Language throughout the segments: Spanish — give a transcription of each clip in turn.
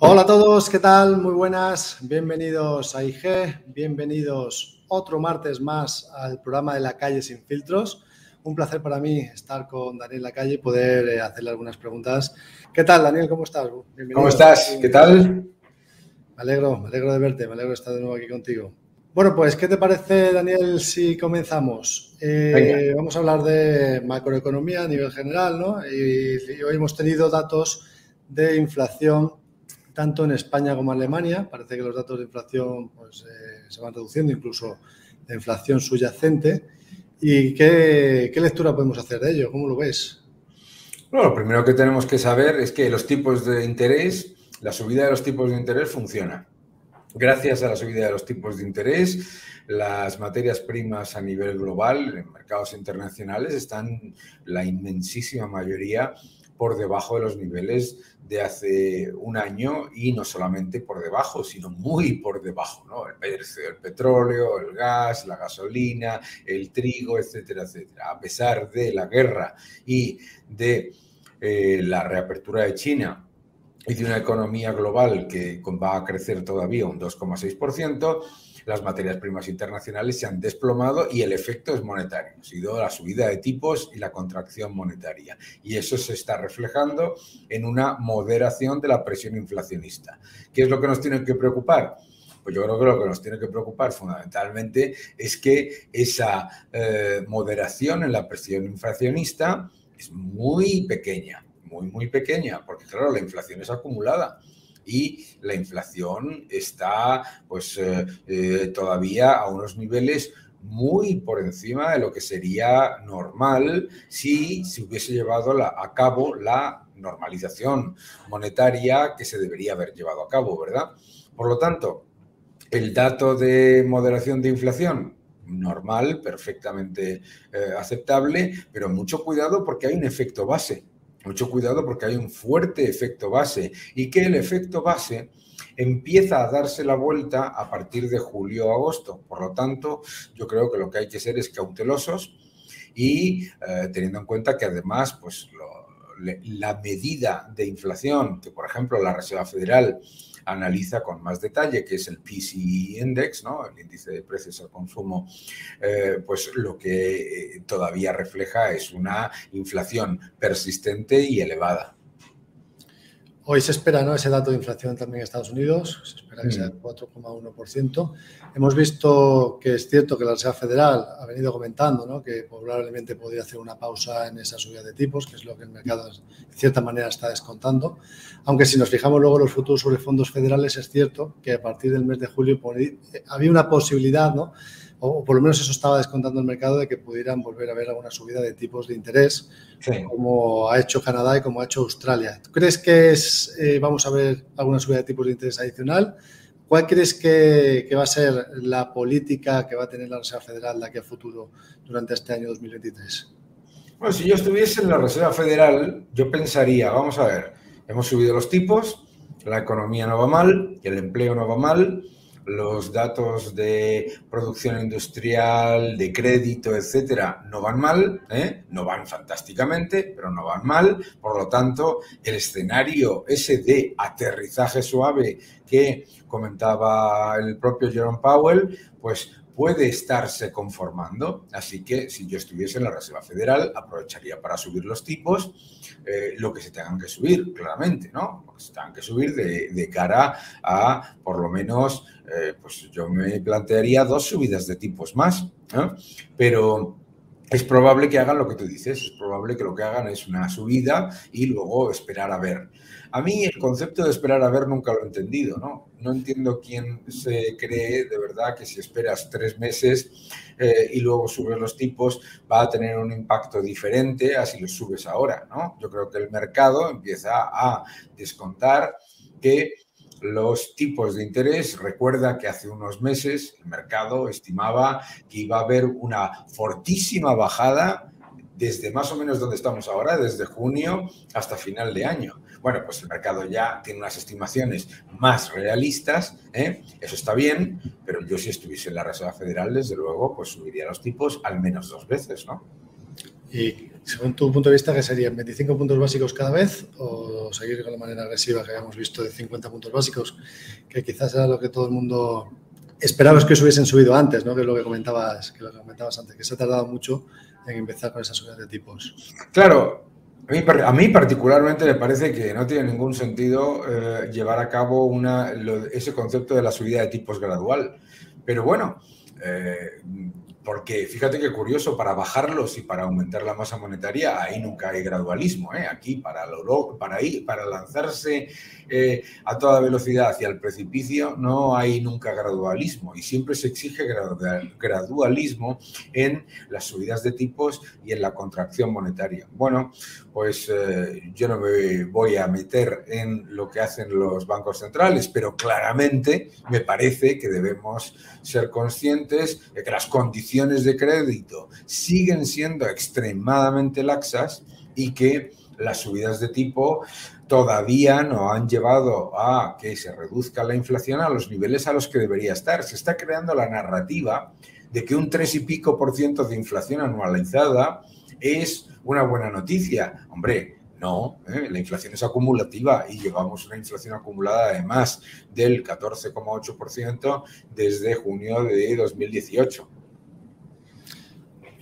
Hola a todos, ¿qué tal? Muy buenas, bienvenidos a IG, bienvenidos otro martes más al programa de La Calle Sin Filtros. Un placer para mí estar con Daniel Lacalle y poder hacerle algunas preguntas. ¿Qué tal, Daniel? ¿Cómo estás? Bienvenido. ¿Cómo estás? ¿Qué tal? Me alegro de verte, me alegro de estar de nuevo aquí contigo. Bueno, pues, ¿qué te parece, Daniel, si comenzamos? Vamos a hablar de macroeconomía a nivel general, ¿no? Y hoy hemos tenido datos de inflación tanto en España como en Alemania. Parece que los datos de inflación pues, se van reduciendo, incluso la inflación subyacente. ¿Y qué lectura podemos hacer de ello? ¿Cómo lo ves? Bueno, lo primero que tenemos que saber es que los tipos de interés, la subida de los tipos de interés funciona. Gracias a la subida de los tipos de interés, las materias primas a nivel global, en mercados internacionales, están la inmensísima mayoría por debajo de los niveles de hace un año y no solamente por debajo, sino muy por debajo, ¿no? El precio del petróleo, el gas, la gasolina, el trigo, etcétera, etcétera. A pesar de la guerra y de la reapertura de China y de una economía global que va a crecer todavía un 2,6%, las materias primas internacionales se han desplomado y el efecto es monetario. Ha sido la subida de tipos y la contracción monetaria. Y eso se está reflejando en una moderación de la presión inflacionista. ¿Qué es lo que nos tiene que preocupar? Pues yo creo que lo que nos tiene que preocupar fundamentalmente es que esa moderación en la presión inflacionista es muy pequeña. Muy pequeña, porque claro, la inflación es acumulada y la inflación está pues todavía a unos niveles muy por encima de lo que sería normal si se hubiese llevado a cabo la normalización monetaria que se debería haber llevado a cabo, ¿verdad? Por lo tanto, el dato de moderación de inflación normal, perfectamente aceptable, pero mucho cuidado porque hay un efecto base. Mucho cuidado porque hay un fuerte efecto base y que el efecto base empieza a darse la vuelta a partir de julio o agosto. Por lo tanto, yo creo que lo que hay que ser es cautelosos y teniendo en cuenta que además pues, la medida de inflación que, por ejemplo, la Reserva Federal analiza con más detalle, que es el PCE Index, ¿no? El índice de precios al consumo, pues lo que todavía refleja es una inflación persistente y elevada. Hoy se espera, ¿no?, ese dato de inflación también en Estados Unidos, se espera que sea el 4,1%. Hemos visto que es cierto que la Reserva Federal ha venido comentando, ¿no?, que probablemente podría hacer una pausa en esa subida de tipos, que es lo que el mercado de cierta manera está descontando. Aunque si nos fijamos luego en los futuros sobre fondos federales, es cierto que a partir del mes de julio había una posibilidad, ¿no?, o por lo menos eso estaba descontando el mercado, de que pudieran volver a haber alguna subida de tipos de interés, sí, como ha hecho Canadá y como ha hecho Australia. ¿Tú crees que vamos a ver alguna subida de tipos de interés adicional? ¿Cuál crees que va a ser la política que va a tener la Reserva Federal de aquí a futuro durante este año 2023? Bueno, si yo estuviese en la Reserva Federal, yo pensaría, vamos a ver, hemos subido los tipos, la economía no va mal, el empleo no va mal, los datos de producción industrial, de crédito, etcétera, no van mal, no van fantásticamente, pero no van mal. Por lo tanto, el escenario ese de aterrizaje suave que comentaba el propio Jerome Powell, pues puede estarse conformando. Así que si yo estuviese en la Reserva Federal, aprovecharía para subir los tipos, lo que se tengan que subir, claramente, ¿no? Lo que se tengan que subir de cara a, por lo menos, pues yo me plantearía 2 subidas de tipos más, ¿eh? Pero es probable que hagan lo que tú dices, es probable que lo que hagan es una subida y luego esperar a ver. A mí el concepto de esperar a ver nunca lo he entendido, ¿no? No entiendo quién se cree de verdad que si esperas 3 meses y luego subes los tipos va a tener un impacto diferente a si los subes ahora, ¿no? Yo creo que el mercado empieza a descontar que los tipos de interés, recuerda que hace unos meses el mercado estimaba que iba a haber una fortísima bajada desde más o menos donde estamos ahora, desde junio hasta final de año. Bueno, pues el mercado ya tiene unas estimaciones más realistas, eso está bien, pero yo si estuviese en la Reserva Federal, desde luego, pues subiría los tipos al menos 2 veces, ¿no? Y Según tu punto de vista, ¿qué serían 25 puntos básicos cada vez o seguir con la manera agresiva que habíamos visto de 50 puntos básicos, que quizás era lo que todo el mundo esperaba que se hubiesen subido antes, ¿no? Que es lo que comentabas antes, que se ha tardado mucho en empezar con esas subidas de tipos? Claro, a mí particularmente me parece que no tiene ningún sentido llevar a cabo ese concepto de la subida de tipos gradual. Pero bueno, porque fíjate qué curioso, para bajarlos y para aumentar la masa monetaria, ahí nunca hay gradualismo. Aquí para lanzarse a toda velocidad hacia el precipicio no hay nunca gradualismo y siempre se exige gradualismo en las subidas de tipos y en la contracción monetaria. Bueno, pues yo no me voy a meter en lo que hacen los bancos centrales, pero claramente me parece que debemos ser conscientes de que las condiciones de crédito siguen siendo extremadamente laxas y que las subidas de tipo todavía no han llevado a que se reduzca la inflación a los niveles a los que debería estar. Se está creando la narrativa de que un 3 y pico % de inflación anualizada es una buena noticia. Hombre, no, la inflación es acumulativa y llevamos una inflación acumulada de más del 14,8% desde junio de 2018.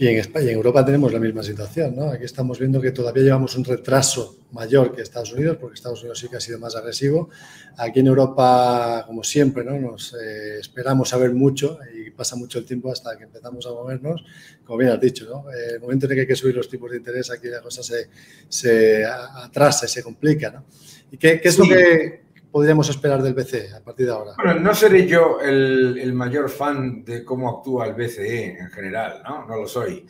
Y en España y en Europa tenemos la misma situación, ¿no? Aquí estamos viendo que todavía llevamos un retraso mayor que Estados Unidos, porque Estados Unidos sí que ha sido más agresivo. Aquí en Europa, como siempre, ¿no? Nos esperamos a ver mucho y pasa mucho el tiempo hasta que empezamos a movernos. Como bien has dicho, ¿no? El momento en el que hay que subir los tipos de interés, aquí la cosa se atrasa, se complica, ¿no? ¿Y qué es lo que podríamos esperar del BCE a partir de ahora? Bueno, no seré yo el mayor fan de cómo actúa el BCE en general, ¿no? No lo soy.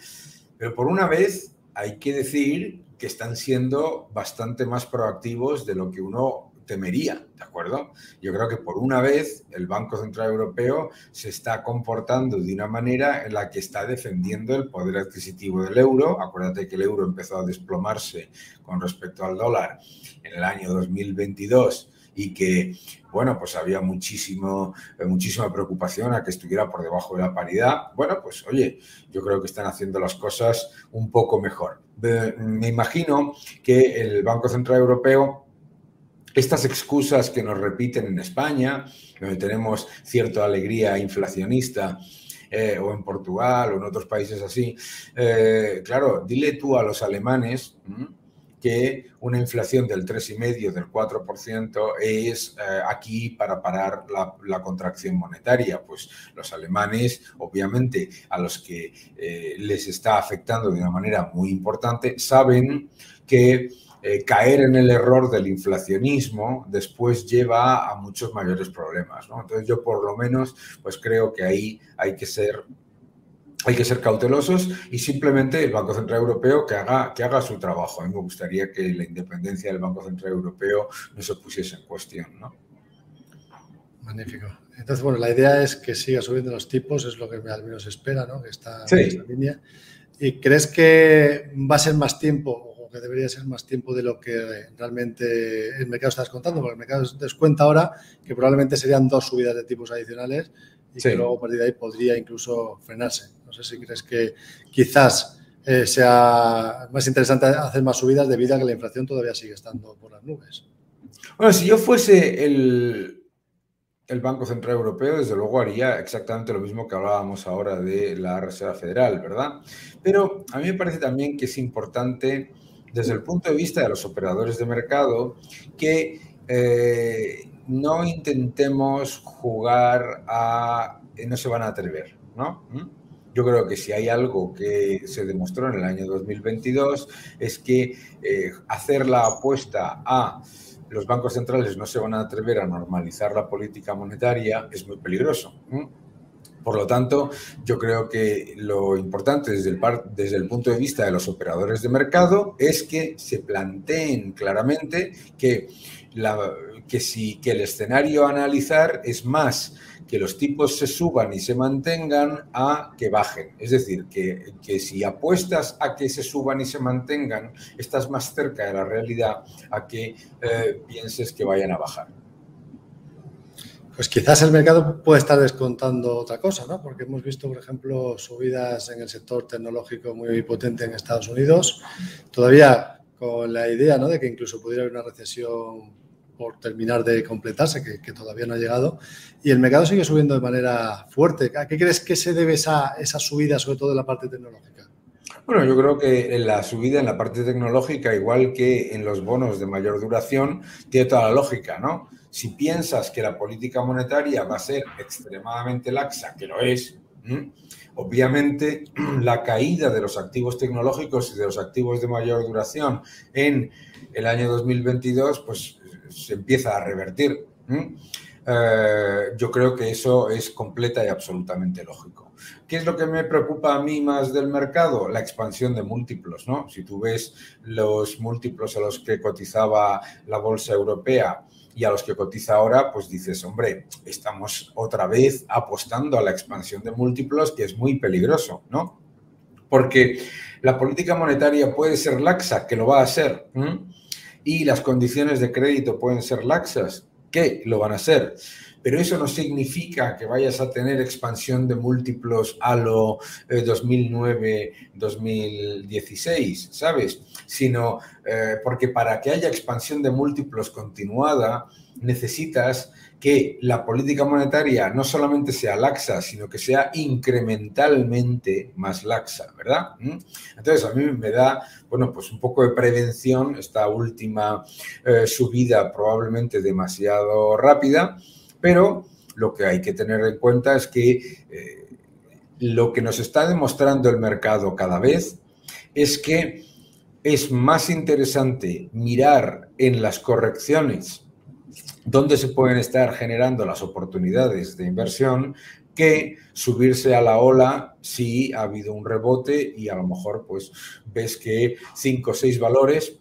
Pero por una vez hay que decir que están siendo bastante más proactivos de lo que uno temería, ¿de acuerdo? Yo creo que por una vez el Banco Central Europeo se está comportando de una manera en la que está defendiendo el poder adquisitivo del euro. Acuérdate que el euro empezó a desplomarse con respecto al dólar en el año 2022 y que, bueno, pues había muchísima preocupación a que estuviera por debajo de la paridad. Bueno, pues oye, yo creo que están haciendo las cosas un poco mejor. Me imagino que el Banco Central Europeo, estas excusas que nos repiten en España, donde tenemos cierta alegría inflacionista, o en Portugal o en otros países así, claro, dile tú a los alemanes que una inflación del 3,5%, del 4% es aquí para parar la contracción monetaria. Pues los alemanes, obviamente, a los que les está afectando de una manera muy importante, saben que caer en el error del inflacionismo después lleva a muchos mayores problemas, ¿no? Entonces yo por lo menos pues creo que ahí hay que ser cautelosos y simplemente el Banco Central Europeo que haga su trabajo. A mí me gustaría que la independencia del Banco Central Europeo no se pusiese en cuestión, ¿no? Magnífico. Entonces, bueno, la idea es que siga subiendo los tipos, es lo que al menos espera, ¿no? Que está en esa línea. ¿Y crees que va a ser más tiempo o que debería ser más tiempo de lo que realmente el mercado está descontando? Porque el mercado descuenta ahora que probablemente serían 2 subidas de tipos adicionales y que luego a partir de ahí podría incluso frenarse. No sé si crees que quizás sea más interesante hacer más subidas debido a que la inflación todavía sigue estando por las nubes. Bueno, si yo fuese el Banco Central Europeo, desde luego haría exactamente lo mismo que hablábamos ahora de la Reserva Federal, ¿verdad? Pero a mí me parece también que es importante, desde el punto de vista de los operadores de mercado, que no intentemos jugar a no se van a atrever, ¿no? Yo creo que si hay algo que se demostró en el año 2022 es que hacer la apuesta a los bancos centrales no se van a atrever a normalizar la política monetaria es muy peligroso. Por lo tanto, yo creo que lo importante desde el punto de vista de los operadores de mercado es que se planteen claramente que el escenario a analizar es más que los tipos se suban y se mantengan a que bajen. Es decir, que si apuestas a que se suban y se mantengan, estás más cerca de la realidad a que pienses que vayan a bajar. Pues quizás el mercado puede estar descontando otra cosa, ¿no? Porque hemos visto, por ejemplo, subidas en el sector tecnológico muy potente en Estados Unidos, todavía con la idea, ¿no?, de que incluso pudiera haber una recesión por terminar de completarse, que todavía no ha llegado, y el mercado sigue subiendo de manera fuerte. ¿A qué crees que se debe esa subida, sobre todo en la parte tecnológica? Bueno, yo creo que en la subida en la parte tecnológica, igual que en los bonos de mayor duración, tiene toda la lógica, ¿no? Si piensas que la política monetaria va a ser extremadamente laxa, que lo es, obviamente la caída de los activos tecnológicos y de los activos de mayor duración en el año 2022, pues se empieza a revertir. Yo creo que eso es completa y absolutamente lógico. ¿Qué es lo que me preocupa a mí más del mercado? La expansión de múltiplos, ¿no? Si tú ves los múltiplos a los que cotizaba la bolsa europea y a los que cotiza ahora, pues dices, hombre, estamos otra vez apostando a la expansión de múltiplos, que es muy peligroso, ¿no? Porque la política monetaria puede ser laxa, que lo va a ser, y las condiciones de crédito pueden ser laxas, que lo van a ser. Pero eso no significa que vayas a tener expansión de múltiplos a lo 2009-2016, ¿sabes? Sino porque para que haya expansión de múltiplos continuada, necesitas que la política monetaria no solamente sea laxa, sino que sea incrementalmente más laxa, ¿verdad? Entonces, a mí me da, bueno, pues un poco de prevención esta última subida probablemente demasiado rápida, pero lo que hay que tener en cuenta es que lo que nos está demostrando el mercado cada vez es que es más interesante mirar en las correcciones dónde se pueden estar generando las oportunidades de inversión que subirse a la ola si ha habido un rebote y a lo mejor pues ves que 5 o 6 valores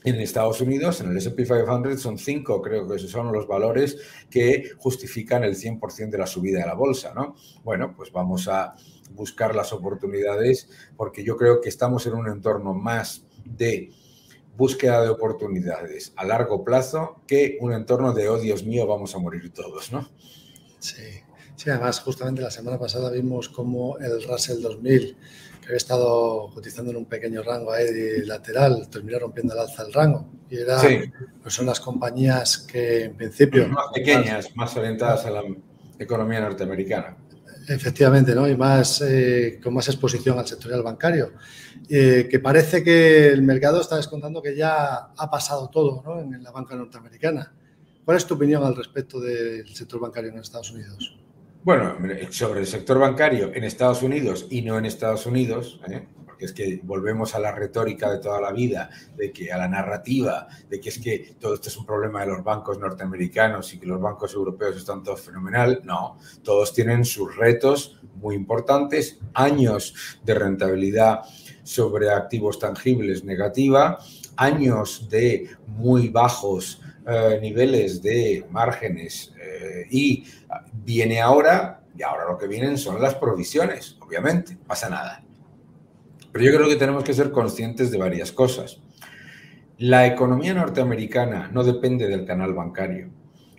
en Estados Unidos, en el S&P 500, son 5, creo que esos son los valores que justifican el 100% de la subida de la bolsa, ¿no? Bueno, pues vamos a buscar las oportunidades porque yo creo que estamos en un entorno más de búsqueda de oportunidades a largo plazo que un entorno de, oh Dios mío, vamos a morir todos, ¿no? Sí, sí, además justamente la semana pasada vimos cómo el Russell 2000, que había estado cotizando en un pequeño rango ahí lateral, terminó rompiendo al alza el rango. Y era, sí, pues son las compañías que en principio... más pequeñas, más orientadas a la economía norteamericana. Efectivamente, ¿no? Y más con más exposición al sectorial bancario, que parece que el mercado está descontando que ya ha pasado todo, ¿no?, en la banca norteamericana. ¿Cuál es tu opinión al respecto del sector bancario en Estados Unidos? Bueno, sobre el sector bancario en Estados Unidos y no en Estados Unidos, porque es que volvemos a la retórica de toda la vida, de que a la narrativa, de que es que todo esto es un problema de los bancos norteamericanos y que los bancos europeos están todos fenomenal. No, todos tienen sus retos muy importantes, años de rentabilidad sobre activos tangibles negativa, años de muy bajos niveles de márgenes y viene ahora, y ahora lo que vienen son las provisiones, obviamente, no pasa nada. Pero yo creo que tenemos que ser conscientes de varias cosas. La economía norteamericana no depende del canal bancario.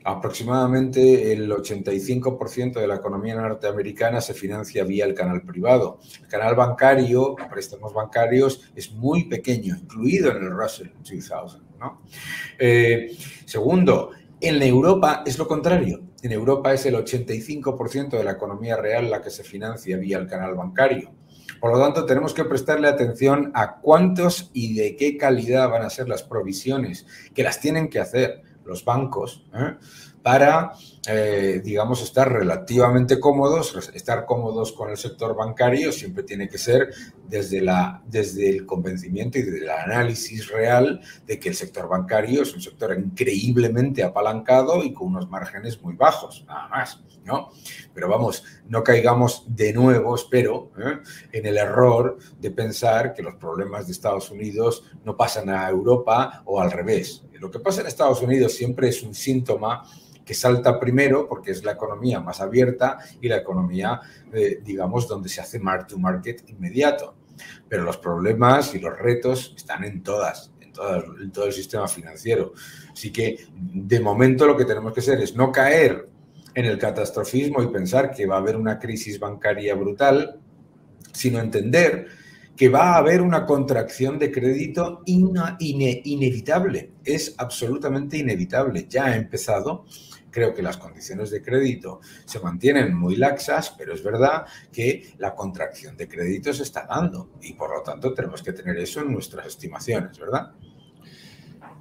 Aproximadamente el 85% de la economía norteamericana se financia vía el canal privado. El canal bancario, préstamos bancarios, es muy pequeño, incluido en el Russell 2000, ¿no? Segundo, en Europa es lo contrario. En Europa es el 85% de la economía real la que se financia vía el canal bancario. Por lo tanto, tenemos que prestarle atención a cuántos y de qué calidad van a ser las provisiones que las tienen que hacer los bancos para, digamos, estar relativamente cómodos. Estar cómodos con el sector bancario siempre tiene que ser desde el convencimiento y desde el análisis real de que el sector bancario es un sector increíblemente apalancado y con unos márgenes muy bajos, nada más, ¿no? Pero vamos, no caigamos de nuevo, espero, en el error de pensar que los problemas de Estados Unidos no pasan a Europa o al revés. Lo que pasa en Estados Unidos siempre es un síntoma que salta primero porque es la economía más abierta y la economía, digamos, donde se hace mark to market inmediato. Pero los problemas y los retos están en todo el sistema financiero. Así que, de momento, lo que tenemos que hacer es no caer en el catastrofismo y pensar que va a haber una crisis bancaria brutal, sino entender que va a haber una contracción de crédito inevitable. Es absolutamente inevitable. Ya ha empezado. Creo que las condiciones de crédito se mantienen muy laxas, pero es verdad que la contracción de crédito se está dando y, por lo tanto, tenemos que tener eso en nuestras estimaciones, ¿verdad?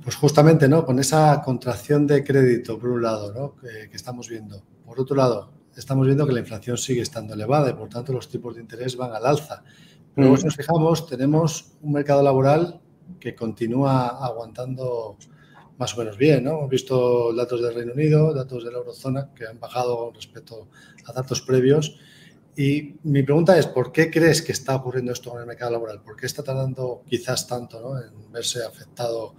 Pues justamente, ¿no? Con esa contracción de crédito, por un lado, ¿no? que estamos viendo. Por otro lado, estamos viendo que la inflación sigue estando elevada y, por tanto, los tipos de interés van al alza. Luego, si nos fijamos, tenemos un mercado laboral que continúa aguantando más o menos bien, ¿no? Hemos visto datos del Reino Unido, datos de la eurozona que han bajado respecto a datos previos. Y mi pregunta es, ¿por qué crees que está ocurriendo esto con el mercado laboral? ¿Por qué está tardando quizás tanto, ¿no? en verse afectado?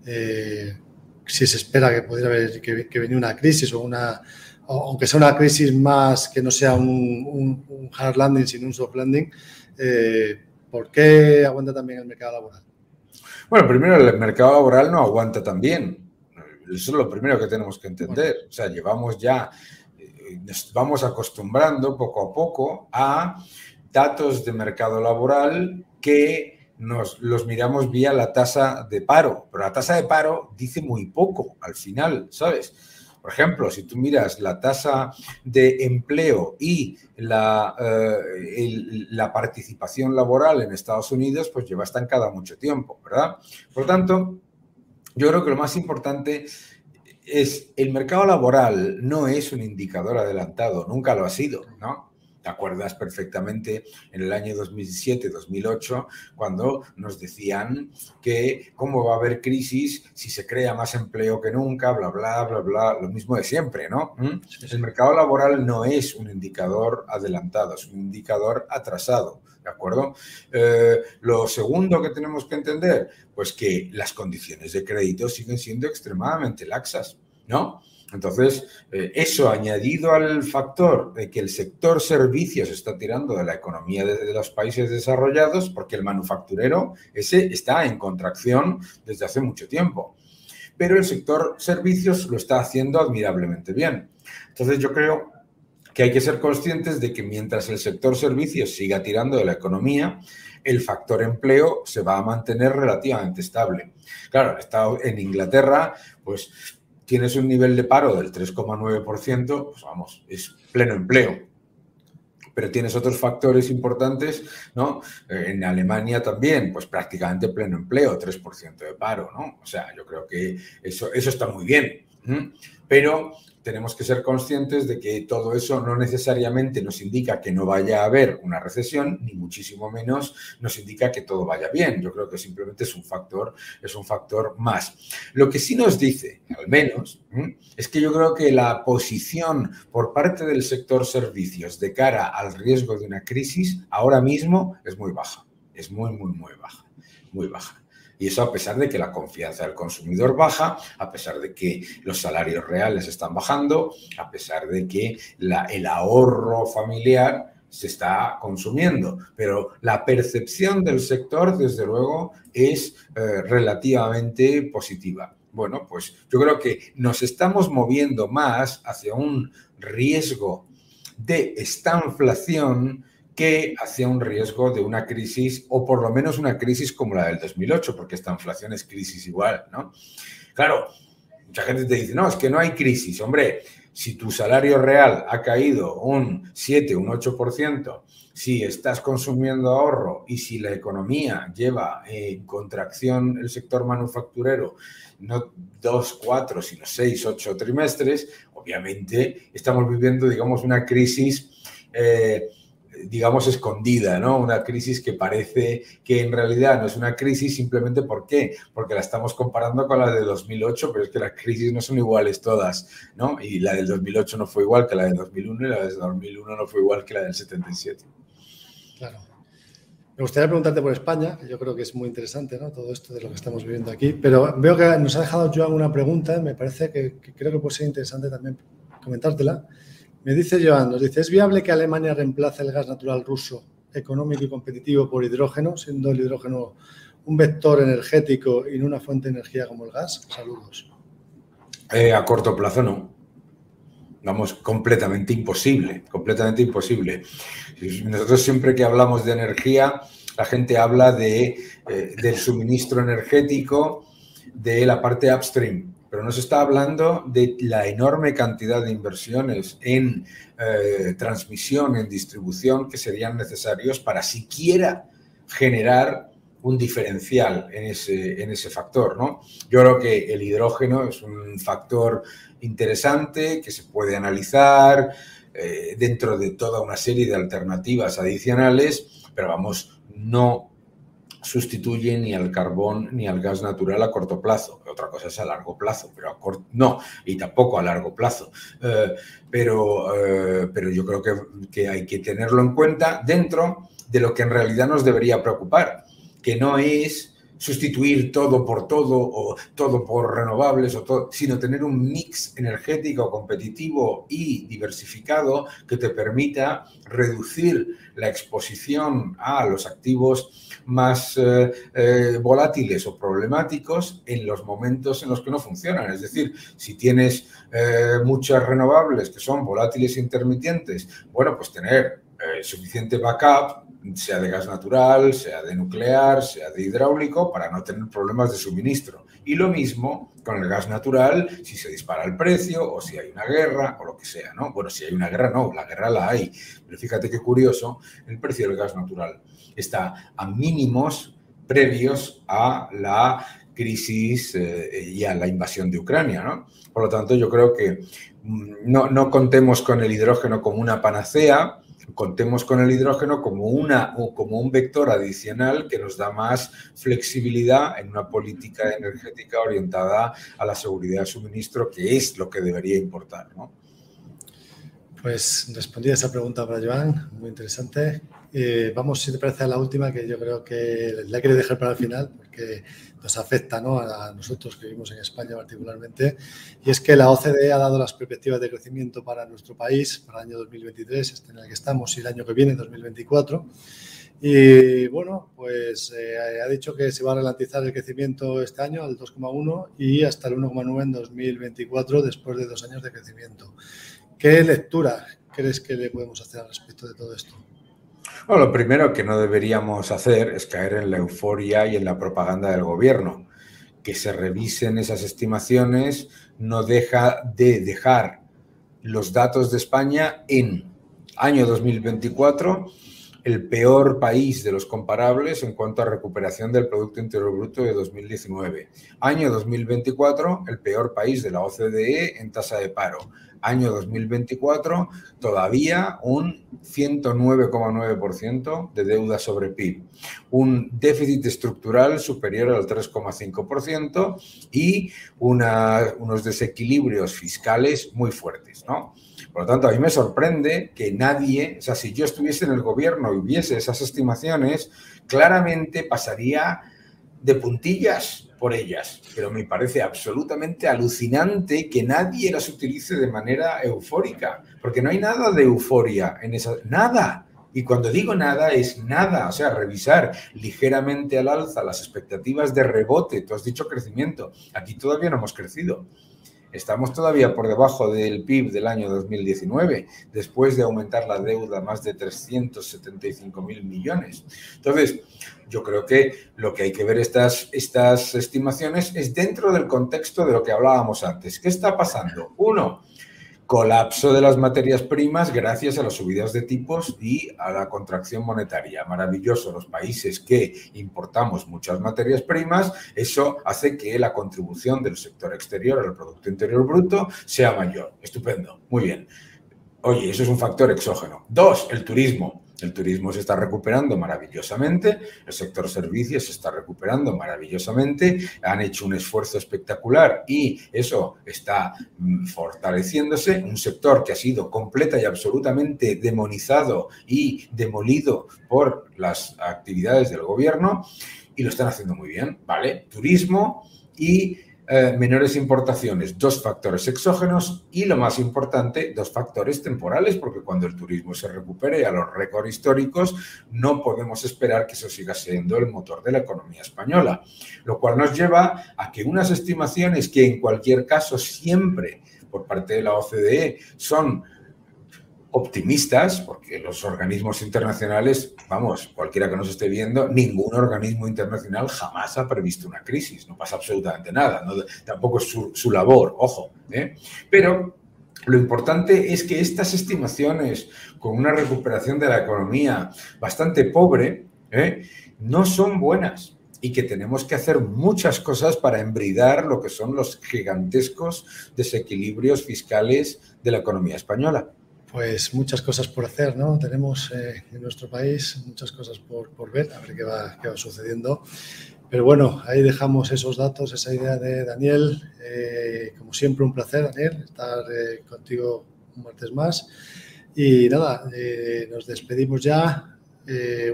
Si se espera que pudiera haber que venir una crisis o aunque sea una crisis más que no sea un hard landing, sino un soft landing, ¿por qué aguanta también el mercado laboral? Bueno, primero, el mercado laboral no aguanta tan bien. Eso es lo primero que tenemos que entender. Bueno. O sea, llevamos ya, nos vamos acostumbrando poco a poco a datos de mercado laboral que los miramos vía la tasa de paro. Pero la tasa de paro dice muy poco al final, ¿sabes? Por ejemplo, si tú miras la tasa de empleo y la participación laboral en Estados Unidos, pues lleva estancada mucho tiempo, ¿verdad? Por lo tanto, yo creo que lo más importante es el mercado laboral no es un indicador adelantado, nunca lo ha sido, ¿no? ¿Te acuerdas perfectamente en el año 2007-2008 cuando nos decían que cómo va a haber crisis si se crea más empleo que nunca, bla, bla, bla, bla, lo mismo de siempre, ¿no? El mercado laboral no es un indicador adelantado, es un indicador atrasado, ¿de acuerdo? Lo segundo que tenemos que entender, pues que las condiciones de crédito siguen siendo extremadamente laxas, ¿no? Entonces, eso añadido al factor de que el sector servicios está tirando de la economía de los países desarrollados, porque el manufacturero ese está en contracción desde hace mucho tiempo. Pero el sector servicios lo está haciendo admirablemente bien. Entonces, yo creo que hay que ser conscientes de que mientras el sector servicios siga tirando de la economía, el factor empleo se va a mantener relativamente estable. Claro, en Inglaterra, pues tienes un nivel de paro del 3,9%, pues vamos, es pleno empleo. Pero tienes otros factores importantes, ¿no? En Alemania también, pues prácticamente pleno empleo, 3% de paro, ¿no? O sea, yo creo que eso está muy bien. Pero tenemos que ser conscientes de que todo eso no necesariamente nos indica que no vaya a haber una recesión, ni muchísimo menos nos indica que todo vaya bien. Yo creo que simplemente es un factor más. Lo que sí nos dice, al menos, es que yo creo que la posición por parte del sector servicios de cara al riesgo de una crisis ahora mismo es muy baja. Es muy, muy, muy baja. Muy baja. Y eso a pesar de que la confianza del consumidor baja, a pesar de que los salarios reales están bajando, a pesar de que el ahorro familiar se está consumiendo. Pero la percepción del sector, desde luego, es relativamente positiva. Bueno, pues yo creo que nos estamos moviendo más hacia un riesgo de estanflación que hacia un riesgo de una crisis, o por lo menos una crisis como la del 2008, porque esta inflación es crisis igual, ¿no? Claro, mucha gente te dice, no, es que no hay crisis. Hombre, si tu salario real ha caído un 7, un 8%, si estás consumiendo ahorro y si la economía lleva en contracción el sector manufacturero, no 2, 4, sino 6, 8 trimestres, obviamente estamos viviendo, digamos, una crisis digamos, escondida, ¿no? Una crisis que parece que en realidad no es una crisis, simplemente ¿por qué? Porque la estamos comparando con la de 2008, pero es que las crisis no son iguales todas, ¿no? Y la del 2008 no fue igual que la del 2001 y la del 2001 no fue igual que la del 77. Claro. Me gustaría preguntarte por España, que yo creo que es muy interesante, ¿no? Todo esto de lo que estamos viviendo aquí, pero veo que nos ha dejado Joan una pregunta, me parece que creo que puede ser interesante también comentártela. Me dice Joan, nos dice, ¿es viable que Alemania reemplace el gas natural ruso económico y competitivo por hidrógeno, siendo el hidrógeno un vector energético y no una fuente de energía como el gas? Saludos. A corto plazo no. Vamos, completamente imposible, completamente imposible. Nosotros siempre que hablamos de energía, la gente habla del suministro energético, de la parte upstream, pero no se está hablando de la enorme cantidad de inversiones en transmisión, en distribución, que serían necesarios para siquiera generar un diferencial en ese factor, ¿no? Yo creo que el hidrógeno es un factor interesante que se puede analizar dentro de toda una serie de alternativas adicionales, pero vamos, no sustituye ni al carbón ni al gas natural a corto plazo. Otra cosa es a largo plazo, pero no, y tampoco a largo plazo. Pero yo creo que hay que tenerlo en cuenta dentro de lo que en realidad nos debería preocupar, que no es sustituir todo por todo o todo por renovables, sino tener un mix energético competitivo y diversificado que te permita reducir la exposición a los activos más volátiles o problemáticos en los momentos en los que no funcionan. Es decir, si tienes muchas renovables que son volátiles e intermitentes, bueno, pues tener suficiente backup, sea de gas natural, sea de nuclear, sea de hidráulico, para no tener problemas de suministro. Y lo mismo con el gas natural, si se dispara el precio o si hay una guerra o lo que sea, ¿no? Bueno, si hay una guerra, no, la guerra la hay. Pero fíjate qué curioso, el precio del gas natural está a mínimos previos a la crisis y a la invasión de Ucrania, ¿no? Por lo tanto, yo creo que no contemos con el hidrógeno como una panacea, contemos con el hidrógeno como un vector adicional que nos da más flexibilidad en una política energética orientada a la seguridad de suministro, que es lo que debería importar, ¿no? Pues respondí a esa pregunta para Joan, muy interesante. Vamos, si te parece, a la última, que yo creo que la quiero dejar para el final porque nos afecta, ¿no?, a nosotros que vivimos en España particularmente, y es que la OCDE ha dado las perspectivas de crecimiento para nuestro país para el año 2023, este en el que estamos, y el año que viene, 2024. Y bueno, pues ha dicho que se va a ralentizar el crecimiento este año al 2,1 y hasta el 1,9 en 2024, después de 2 años de crecimiento. ¿Qué lectura crees que le podemos hacer al respecto de todo esto? Bueno, lo primero que no deberíamos hacer es caer en la euforia y en la propaganda del gobierno. Que se revisen esas estimaciones no deja de dejar los datos de España en año 2024 el peor país de los comparables en cuanto a recuperación del Producto Interior Bruto de 2019. Año 2024, el peor país de la OCDE en tasa de paro. Año 2024, todavía un 109,9% de deuda sobre PIB. Un déficit estructural superior al 3,5% y unos desequilibrios fiscales muy fuertes, ¿no? Por lo tanto, a mí me sorprende que nadie, o sea, si yo estuviese en el gobierno y viese esas estimaciones, claramente pasaría de puntillas por ellas. Pero me parece absolutamente alucinante que nadie las utilice de manera eufórica, porque no hay nada de euforia en esa, nada. Y cuando digo nada, es nada. O sea, revisar ligeramente al alza las expectativas de rebote. Tú has dicho crecimiento. Aquí todavía no hemos crecido. Estamos todavía por debajo del PIB del año 2019, después de aumentar la deuda más de 375.000 millones. Entonces, yo creo que lo que hay que ver estas estimaciones es dentro del contexto de lo que hablábamos antes. ¿Qué está pasando? Uno, colapso de las materias primas gracias a las subidas de tipos y a la contracción monetaria. Maravilloso, los países que importamos muchas materias primas, eso hace que la contribución del sector exterior al Producto Interior Bruto sea mayor. Estupendo, muy bien. Oye, eso es un factor exógeno. Dos, el turismo. El turismo se está recuperando maravillosamente, el sector servicios se está recuperando maravillosamente, han hecho un esfuerzo espectacular y eso está fortaleciéndose. Un sector que ha sido completa y absolutamente demonizado y demolido por las actividades del gobierno y lo están haciendo muy bien, ¿vale? Turismo y menores importaciones, 2 factores exógenos y, lo más importante, 2 factores temporales, porque cuando el turismo se recupere a los récords históricos no podemos esperar que eso siga siendo el motor de la economía española, lo cual nos lleva a que unas estimaciones que en cualquier caso siempre por parte de la OCDE son optimistas, porque los organismos internacionales, vamos, cualquiera que nos esté viendo, ningún organismo internacional jamás ha previsto una crisis, no pasa absolutamente nada, ¿no? Tampoco es su labor, ojo, ¿eh? Pero lo importante es que estas estimaciones, con una recuperación de la economía bastante pobre, no son buenas y que tenemos que hacer muchas cosas para embridar lo que son los gigantescos desequilibrios fiscales de la economía española. Pues muchas cosas por hacer, ¿no? Tenemos en nuestro país muchas cosas por ver, a ver qué va sucediendo. Pero bueno, ahí dejamos esos datos, esa idea de Daniel. Como siempre, un placer, Daniel, estar contigo un martes más. Y nada, nos despedimos ya.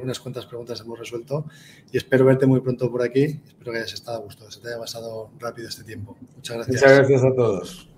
Unas cuantas preguntas hemos resuelto y espero verte muy pronto por aquí. Espero que hayas estado a gusto, que se te haya pasado rápido este tiempo. Muchas gracias. Muchas gracias a todos.